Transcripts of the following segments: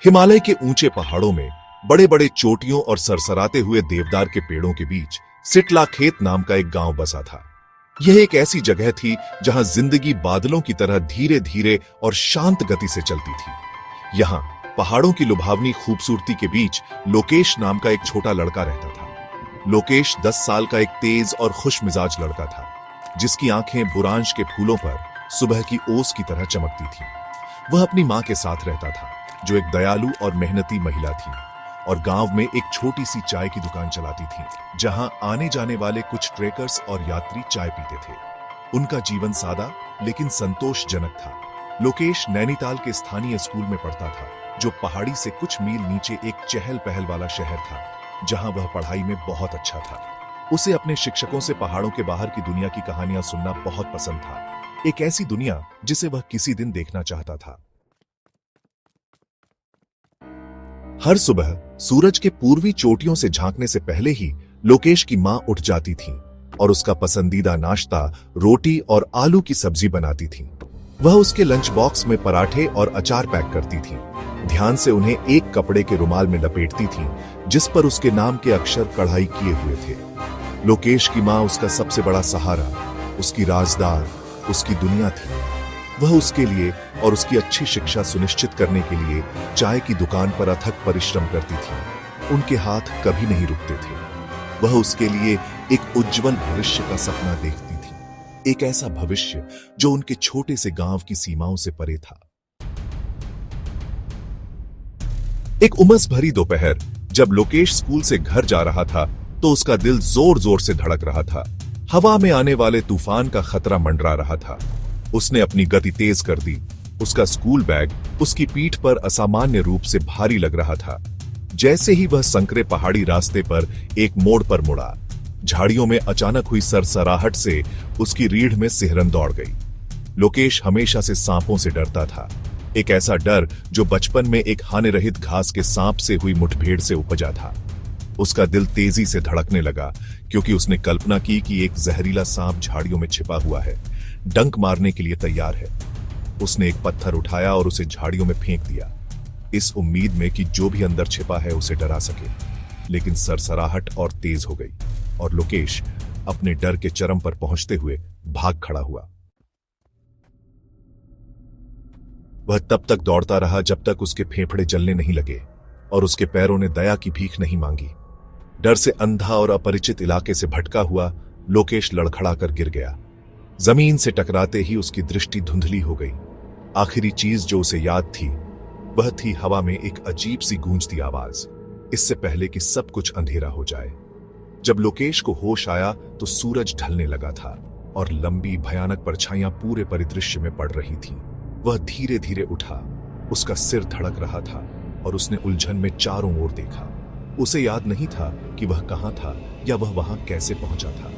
हिमालय के ऊंचे पहाड़ों में बड़े बड़े चोटियों और सरसराते हुए देवदार के पेड़ों के बीच सिटला खेत नाम का एक गांव बसा था। यह एक ऐसी जगह थी जहां जिंदगी बादलों की तरह धीरे धीरे और शांत गति से चलती थी। यहां पहाड़ों की लुभावनी खूबसूरती के बीच लोकेश नाम का एक छोटा लड़का रहता था। लोकेश 10 साल का एक तेज और खुश मिजाज लड़का था, जिसकी आंखें बुरांश के फूलों पर सुबह की ओस की तरह चमकती थी। वह अपनी मां के साथ रहता था, जो एक दयालु और मेहनती महिला थी, और गांव में एक छोटी सी चाय की दुकान चलाती थी, जहां आने जाने वाले कुछ ट्रेकर्स और यात्री चाय पीते थे। उनका जीवन सादा लेकिन संतोषजनक था। लोकेश नैनीताल के स्थानीय स्कूल में पढ़ता था, जो पहाड़ी से कुछ मील नीचे एक चहल पहल वाला शहर था, जहां वह पढ़ाई में बहुत अच्छा था। उसे अपने शिक्षकों से पहाड़ों के बाहर की दुनिया की कहानियां सुनना बहुत पसंद था, एक ऐसी दुनिया जिसे वह किसी दिन देखना चाहता था। हर सुबह सूरज के पूर्वी चोटियों से झांकने से पहले ही लोकेश की मां उठ जाती थी और उसका पसंदीदा नाश्ता रोटी और आलू की सब्जी बनाती थी। वह उसके लंच बॉक्स में पराठे और अचार पैक करती थी, ध्यान से उन्हें एक कपड़े के रुमाल में लपेटती थी, जिस पर उसके नाम के अक्षर कढ़ाई किए हुए थे। लोकेश की मां उसका सबसे बड़ा सहारा, उसकी राजदार, उसकी दुनिया थी। वह उसके लिए और उसकी अच्छी शिक्षा सुनिश्चित करने के लिए चाय की दुकान पर अथक परिश्रम करती थी। उनके हाथ कभी नहीं रुकते थे। वह उसके लिए एक उज्जवल भविष्य का सपना देखती थी, एक ऐसा भविष्य जो उनके छोटे से गांव की सीमाओं से परे था। एक उमस भरी दोपहर जब लोकेश स्कूल से घर जा रहा था, तो उसका दिल जोर जोर से धड़क रहा था। हवा में आने वाले तूफान का खतरा मंडरा रहा था। उसने अपनी गति तेज कर दी। उसका स्कूल बैग उसकी पीठ पर असामान्य रूप से भारी लग रहा था। जैसे ही वह संकरे पहाड़ी रास्ते पर एक मोड़ पर मुड़ा, झाड़ियों में अचानक हुई सरसराहट से उसकी रीढ़ में सिहरन दौड़ गई। लोकेश हमेशा से सांपों से डरता था, एक ऐसा डर जो बचपन में एक हानि रहित घास के सांप से हुई मुठभेड़ से उपजा था। उसका दिल तेजी से धड़कने लगा, क्योंकि उसने कल्पना की कि एक जहरीला सांप झाड़ियों में छिपा हुआ है, डंक मारने के लिए तैयार है। उसने एक पत्थर उठाया और उसे झाड़ियों में फेंक दिया, इस उम्मीद में कि जो भी अंदर छिपा है उसे डरा सके। लेकिन सरसराहट और तेज हो गई और लोकेश अपने डर के चरम पर पहुंचते हुए भाग खड़ा हुआ। वह तब तक दौड़ता रहा जब तक उसके फेफड़े जलने नहीं लगे और उसके पैरों ने दया की भीख नहीं मांगी। डर से अंधा और अपरिचित इलाके से भटका हुआ लोकेश लड़खड़ा कर गिर गया। जमीन से टकराते ही उसकी दृष्टि धुंधली हो गई। आखिरी चीज जो उसे याद थी, वह थी हवा में एक अजीब सी गूंजती आवाज, इससे पहले कि सब कुछ अंधेरा हो जाए। जब लोकेश को होश आया तो सूरज ढलने लगा था और लंबी भयानक परछाइयां पूरे परिदृश्य में पड़ रही थीं। वह धीरे धीरे उठा, उसका सिर धड़क रहा था और उसने उलझन में चारों ओर देखा। उसे याद नहीं था कि वह कहां था या वह वहां कैसे पहुंचा था।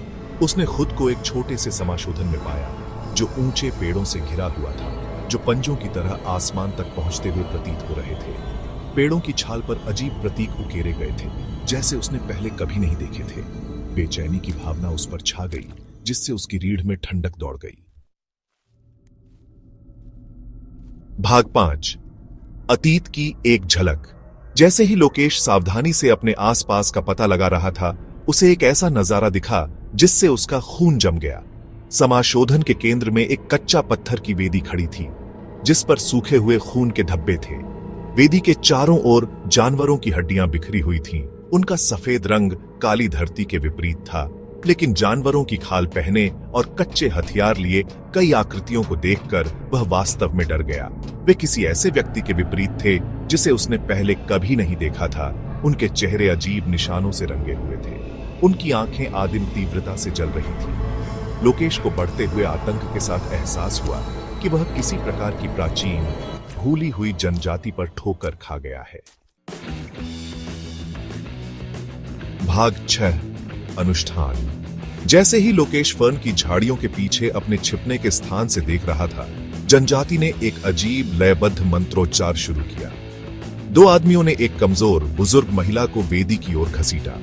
उसने खुद को एक छोटे से समाशोधन में पाया, जो ऊंचे पेड़ों से घिरा हुआ था, जो पंजों की तरह आसमान तक पहुंचते हुए प्रतीत हो रहे थे। पेड़ों की छाल पर अजीब प्रतीक उकेरे गए थे, जैसे उसने पहले कभी नहीं देखे थे। बेचैनी की भावना उस पर छा गई, जिससे उसकी रीढ़ में ठंडक दौड़ गई। भाग 5, अतीत की एक झलक। जैसे ही लोकेश सावधानी से अपने आसपास का पता लगा रहा था, उसे एक ऐसा नजारा दिखा जिससे उसका खून जम गया। समाशोधन के केंद्र में एक कच्चा पत्थर की वेदी खड़ी थी, जिस पर सूखे हुए खून के धब्बे थे। वेदी के चारों ओर जानवरों की हड्डियां बिखरी हुई थीं। उनका सफेद रंग काली धरती के विपरीत था, लेकिन जानवरों की खाल पहने और कच्चे हथियार लिए कई आकृतियों को देखकर वह वास्तव में डर गया। वे किसी ऐसे व्यक्ति के विपरीत थे जिसे उसने पहले कभी नहीं देखा था। उनके चेहरे अजीब निशानों से रंगे हुए थे, उनकी आंखें आदिम तीव्रता से जल रही थीं। लोकेश को बढ़ते हुए आतंक के साथ एहसास हुआ कि वह किसी प्रकार की प्राचीन भूली हुई जनजाति पर ठोकर खा गया है। भाग 6, अनुष्ठान। जैसे ही लोकेश फर्न की झाड़ियों के पीछे अपने छिपने के स्थान से देख रहा था, जनजाति ने एक अजीब लयबद्ध मंत्रोच्चार शुरू किया। 2 आदमियों ने एक कमजोर बुजुर्ग महिला को वेदी की ओर घसीटा।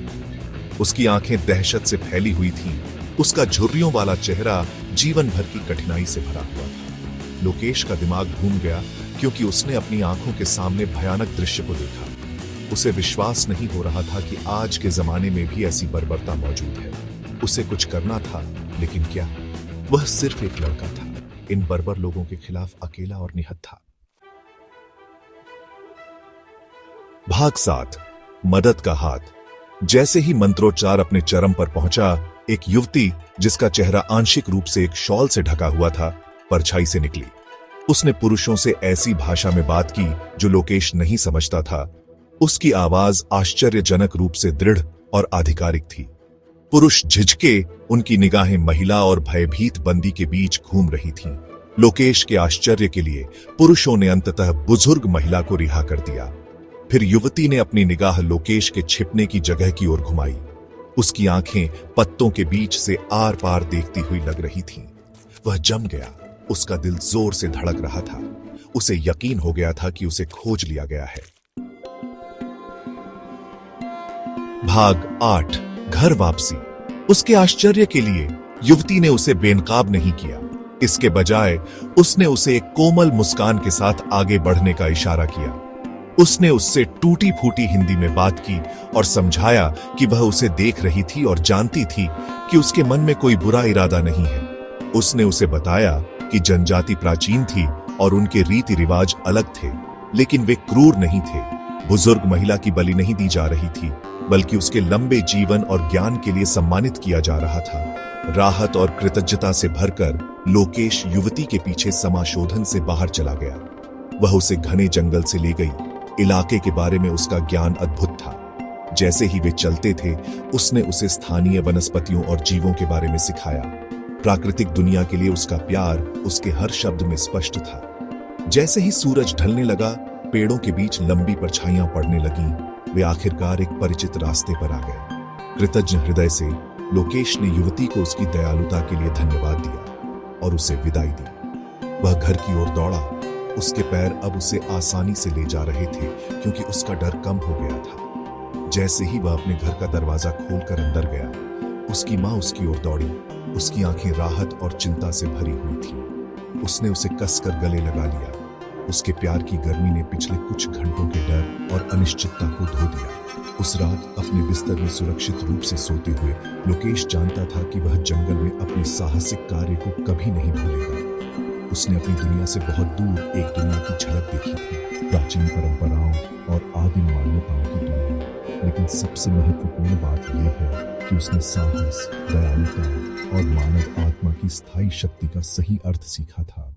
उसकी आंखें दहशत से फैली हुई थीं, उसका झुर्रियों वाला चेहरा जीवन भर की कठिनाई से भरा हुआ था। लोकेश का दिमाग घूम गया, क्योंकि उसने अपनी आंखों के सामने भयानक दृश्य को देखा। उसे विश्वास नहीं हो रहा था कि आज के जमाने में भी ऐसी बर्बरता मौजूद है। उसे कुछ करना था, लेकिन क्या? वह सिर्फ एक लड़का था, इन बर्बर लोगों के खिलाफ अकेला और निहत्था था। भाग 7, मदद का हाथ। जैसे ही मंत्रोच्चार अपने चरम पर पहुंचा, एक युवती जिसका चेहरा आंशिक रूप से एक शॉल से ढका हुआ था, परछाई से निकली। उसने पुरुषों से ऐसी भाषा में बात की जो लोकेश नहीं समझता था। उसकी आवाज आश्चर्यजनक रूप से दृढ़ और आधिकारिक थी। पुरुष झिझके, उनकी निगाहें महिला और भयभीत बंदी के बीच घूम रही थीं। लोकेश के आश्चर्य के लिए पुरुषों ने अंततः बुजुर्ग महिला को रिहा कर दिया। फिर युवती ने अपनी निगाह लोकेश के छिपने की जगह की ओर घुमाई। उसकी आंखें पत्तों के बीच से आर पार देखती हुई लग रही थीं। वह जम गया, उसका दिल जोर से धड़क रहा था। उसे यकीन हो गया था कि उसे खोज लिया गया है। भाग 8, घर वापसी। उसके आश्चर्य के लिए युवती ने उसे बेनकाब नहीं किया। इसके बजाय उसने उसे एक कोमल मुस्कान के साथ आगे बढ़ने का इशारा किया। उसने उससे टूटी फूटी हिंदी में बात की और समझाया कि वह उसे देख रही थी और जानती थी कि उसके मन में कोई बुरा इरादा नहीं है। उसने उसे बताया कि जनजाति प्राचीन थी और उनके रीति रिवाज अलग थे, लेकिन वे क्रूर नहीं थे। बुजुर्ग महिला की बलि नहीं दी जा रही थी, बल्कि उसके लंबे जीवन और ज्ञान के लिए सम्मानित किया जा रहा था। राहत और कृतज्ञता से भरकर लोकेश युवती के पीछे समाशोधन से बाहर चला गया। वह उसे घने जंगल से ले गई। इलाके के बारे में उसका ज्ञान अद्भुत था। जैसे ही वे चलते थे, उसने उसे स्थानीय वनस्पतियों और जीवों के बारे में सिखाया। प्राकृतिक दुनिया के लिए उसका प्यार उसके हर शब्द में स्पष्ट था। जैसे ही सूरज ढलने लगा, पेड़ों के बीच लंबी परछाइयां पड़ने लगीं। वे आखिरकार एक परिचित रास्ते पर आ गए। कृतज्ञ हृदय से लोकेश ने युवती को उसकी दयालुता के लिए धन्यवाद दिया और उसे विदाई दी। वह घर की ओर दौड़ा। उसके पैर अब उसे आसानी से ले जा रहे थे, क्योंकि उसका डर कम हो गया था। जैसे ही वह अपने घर का दरवाजा खोलकर अंदर गया, उसकी मां उसकी ओर दौड़ी। उसकी आंखें राहत और चिंता से भरी हुई थीं। उसने उसे कसकर गले लगा लिया। उसके प्यार की गर्मी ने पिछले कुछ घंटों के डर और अनिश्चितता को धो दिया। उस रात अपने बिस्तर में सुरक्षित रूप से सोते हुए लोकेश जानता था कि वह जंगल में अपने साहसिक कार्य को कभी नहीं भूलेगा। उसने अपनी दुनिया से बहुत दूर एक दुनिया की झलक देखी थी, प्राचीन परंपराओं और आदिम मान्यताओं की दुनिया। लेकिन सबसे महत्वपूर्ण बात यह है कि उसने साहस, दयालुता और मानव आत्मा की स्थायी शक्ति का सही अर्थ सीखा था।